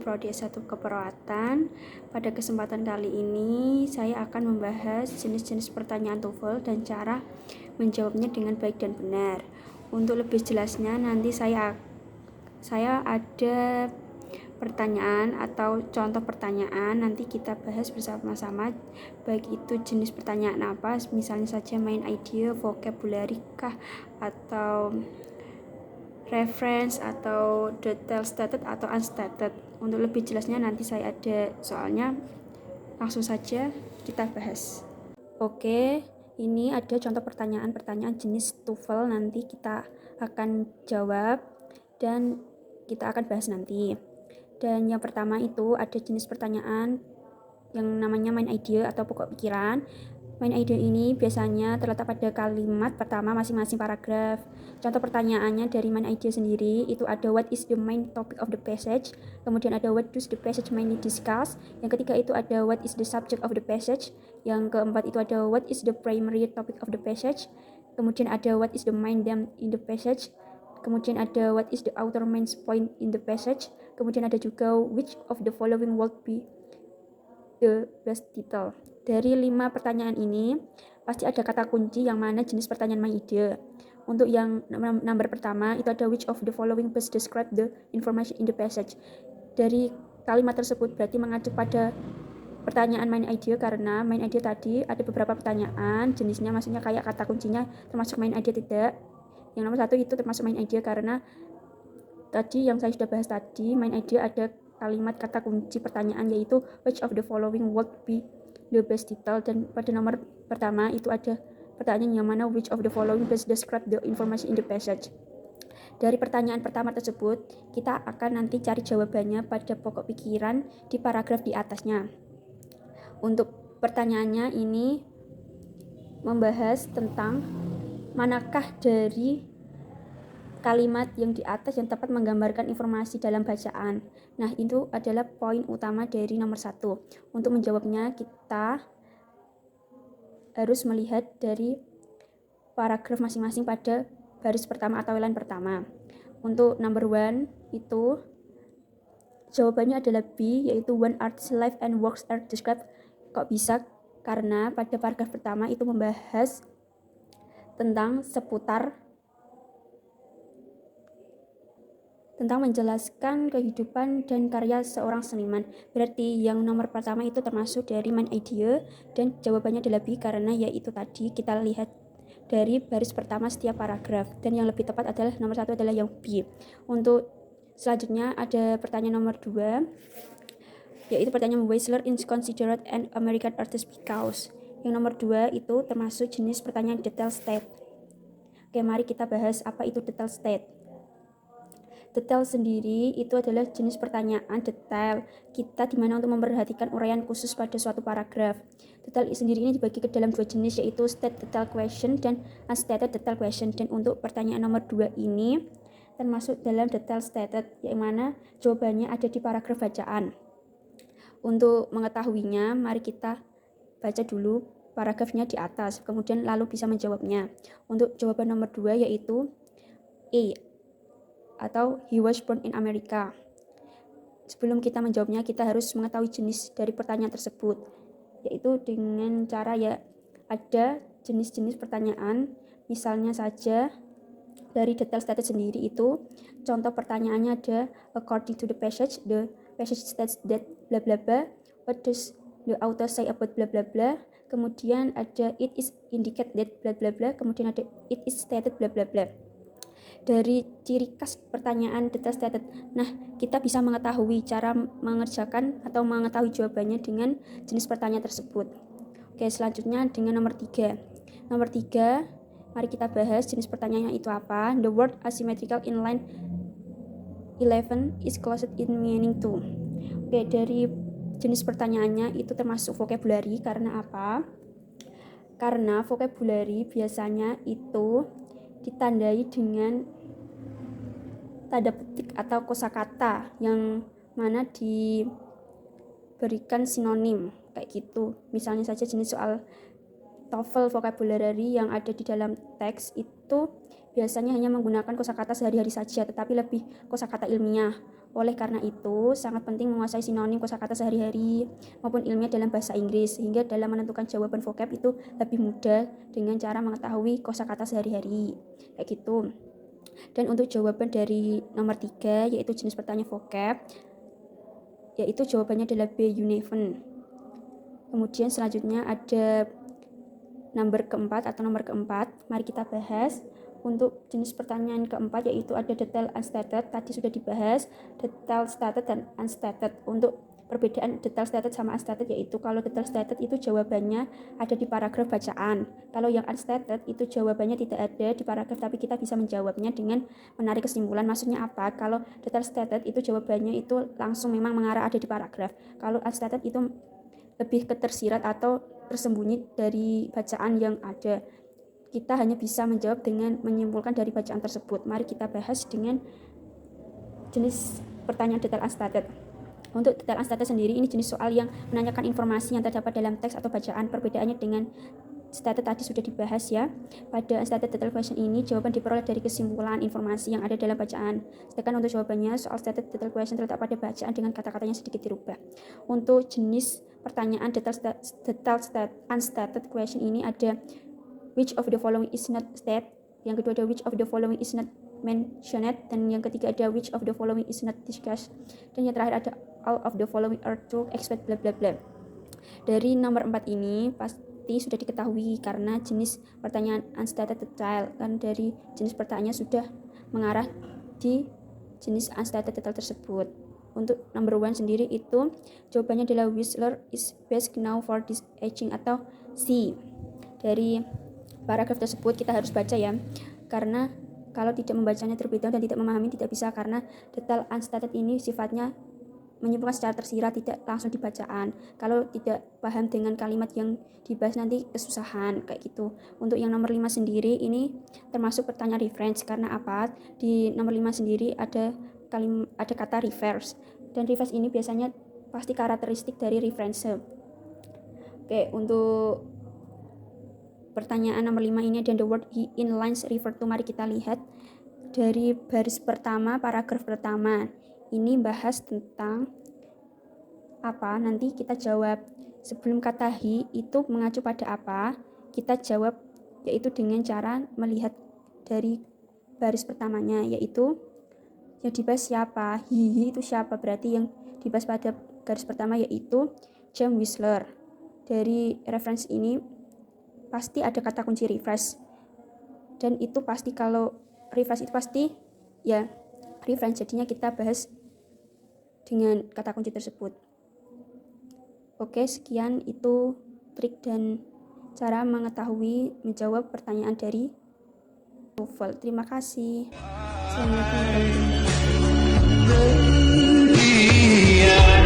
Prodi S1 Keperawatan. Pada kesempatan kali ini saya akan membahas jenis-jenis pertanyaan TOEFL dan cara menjawabnya dengan baik dan benar. Untuk lebih jelasnya nanti saya ada pertanyaan atau contoh pertanyaan, nanti kita bahas bersama-sama, baik itu jenis pertanyaan apa, misalnya saja main idea, vocabulary kah, atau reference, atau detail stated atau unstated. Untuk lebih jelasnya nanti saya ada soalnya, langsung saja kita bahas. Oke, ini ada contoh pertanyaan jenis TOEFL, nanti kita akan jawab dan kita akan bahas nanti. Dan yang pertama itu ada jenis pertanyaan yang namanya main idea atau pokok pikiran. Main idea ini biasanya terletak pada kalimat pertama masing-masing paragraf. Contoh pertanyaannya dari main idea sendiri itu ada what is the main topic of the passage, kemudian ada what does the passage mainly discuss, yang ketiga itu ada what is the subject of the passage, yang keempat itu ada what is the primary topic of the passage, kemudian ada what is the main theme in the passage, kemudian ada what is the author main point in the passage, kemudian ada juga which of the following would be the best title. Dari 5 pertanyaan ini pasti ada kata kunci yang mana jenis pertanyaan main idea. Untuk yang nomor pertama itu ada which of the following best describe the information in the passage. Dari kalimat tersebut berarti mengacu pada pertanyaan main idea, karena main idea tadi ada beberapa pertanyaan jenisnya, maksudnya kayak kata kuncinya termasuk main idea tidak. Yang nomor 1 itu termasuk main idea karena tadi yang saya sudah bahas tadi, main idea ada kalimat kata kunci pertanyaan yaitu which of the following would be the best title, dan pada nomor pertama itu ada pertanyaan yang mana which of the following best describe the information in the passage. Dari pertanyaan pertama tersebut kita akan nanti cari jawabannya pada pokok pikiran di paragraf di atasnya. Untuk pertanyaannya ini membahas tentang manakah dari kalimat yang di atas yang tepat menggambarkan informasi dalam bacaan. Nah, itu adalah poin utama dari nomor 1. Untuk menjawabnya kita harus melihat dari paragraf masing-masing pada baris pertama atau line pertama. Untuk number 1 itu jawabannya adalah B, yaitu when artist's life and works are described. Kok bisa? Karena pada paragraf pertama itu membahas tentang menjelaskan kehidupan dan karya seorang seniman. Berarti yang nomor pertama itu termasuk dari main idea, dan jawabannya adalah B karena yaitu tadi kita lihat dari baris pertama setiap paragraf, dan yang lebih tepat adalah nomor 1 adalah yang B. Untuk selanjutnya ada pertanyaan nomor 2, yaitu pertanyaan Whistler is considered an American artist because. Yang nomor 2 itu termasuk jenis pertanyaan detail state. Oke, mari kita bahas apa itu detail state. Detail sendiri itu adalah jenis pertanyaan detail kita dimana untuk memperhatikan uraian khusus pada suatu paragraf. Detail sendiri ini dibagi ke dalam 2 jenis, yaitu state detail question dan unstated detail question. Dan untuk pertanyaan nomor 2 ini termasuk dalam detail stated, yang mana jawabannya ada di paragraf bacaan. Untuk mengetahuinya, mari kita baca dulu paragrafnya di atas, kemudian lalu bisa menjawabnya. Untuk jawaban nomor 2 yaitu A, atau he was born in America. Sebelum kita menjawabnya, kita harus mengetahui jenis dari pertanyaan tersebut, yaitu dengan cara ada jenis-jenis pertanyaan. Misalnya saja dari detail stated sendiri itu contoh pertanyaannya ada according to the passage states that bla bla bla, what does the author say about bla bla bla, kemudian ada it is indicate that bla bla bla, kemudian ada it is stated bla bla bla. Dari ciri khas pertanyaan detail stated, nah kita bisa mengetahui cara mengerjakan atau mengetahui jawabannya dengan jenis pertanyaan tersebut. Oke, selanjutnya dengan nomor 3. Nomor 3, mari kita bahas jenis pertanyaannya itu apa. The word asymmetrical in line 11 is closed in meaning to. Oke, dari jenis pertanyaannya itu termasuk vocabulary. Karena apa? Karena vocabulary biasanya itu ditandai dengan tanda petik atau kosakata yang mana diberikan sinonim kayak gitu. Misalnya saja jenis soal TOEFL vocabulary yang ada di dalam teks itu biasanya hanya menggunakan kosakata sehari-hari saja, tetapi lebih kosakata ilmiah. Oleh karena itu, sangat penting menguasai sinonim kosakata sehari-hari maupun ilmiah dalam bahasa Inggris, sehingga dalam menentukan jawaban vocab itu lebih mudah dengan cara mengetahui kosakata sehari-hari. Kayak gitu. Dan untuk jawaban dari nomor 3, yaitu jenis pertanyaan vocab, yaitu jawabannya adalah B, uneven. Kemudian selanjutnya ada nomor keempat. Mari kita bahas. Untuk jenis pertanyaan keempat yaitu ada detail unstated, tadi sudah dibahas, detail stated dan unstated. Untuk perbedaan detail stated sama unstated yaitu kalau detail stated itu jawabannya ada di paragraf bacaan. Kalau yang unstated itu jawabannya tidak ada di paragraf tapi kita bisa menjawabnya dengan menarik kesimpulan. Maksudnya apa? Kalau detail stated itu jawabannya itu langsung memang mengarah ada di paragraf. Kalau unstated itu lebih ketersirat atau tersembunyi dari bacaan yang ada. Kita hanya bisa menjawab dengan menyimpulkan dari bacaan tersebut. Mari kita bahas dengan jenis pertanyaan detail unstated. Untuk detail unstated sendiri, ini jenis soal yang menanyakan informasi yang terdapat dalam teks atau bacaan. Perbedaannya dengan stated tadi sudah dibahas ya. Pada unstated detail question ini, jawaban diperoleh dari kesimpulan informasi yang ada dalam bacaan. Sedangkan untuk jawabannya, soal stated detail question terletak pada bacaan dengan kata-katanya sedikit dirubah. Untuk jenis pertanyaan detail unstated question ini ada which of the following is not stated, yang kedua ada which of the following is not mentioned, dan yang ketiga ada which of the following is not discussed, dan yang terakhir ada all of the following are true except bla bla bla. Dari nomor 4 ini pasti sudah diketahui karena jenis pertanyaan unstated detail, kan dari jenis pertanyaannya sudah mengarah di jenis unstated detail tersebut. Untuk number 1 sendiri itu jawabannya adalah Whistler is best now for this aging atau C. Dari paragraf tersebut kita harus baca ya, karena kalau tidak membacanya terlebih dahulu dan tidak memahami tidak bisa, karena detail unstated ini sifatnya menyimpulkan secara tersirat, tidak langsung di bacaan. Kalau tidak paham dengan kalimat yang dibahas nanti kesusahan kayak gitu. Untuk yang nomor 5 sendiri ini termasuk pertanyaan reference, karena apa? Di nomor 5 sendiri ada kata reverse, dan reverse ini biasanya pasti karakteristik dari reference. Oke, untuk pertanyaan nomor 5 ini ada the word he in lines refer to. Mari kita lihat dari baris pertama, paragraf pertama. Ini bahas tentang apa? Nanti kita jawab. Sebelum kata he itu mengacu pada apa? Kita jawab yaitu dengan cara melihat dari baris pertamanya, yaitu yang dibahas siapa? He itu siapa? Berarti yang dibahas pada garis pertama yaitu James Whistler. Dari referensi ini pasti ada kata kunci reference, dan itu pasti kalau reference itu pasti ya reference, jadinya kita bahas dengan kata kunci tersebut. Oke, sekian itu trik dan cara mengetahui menjawab pertanyaan dari TOEFL. Terima kasih. Assalamualaikum warahmatullahi wabarakatuh.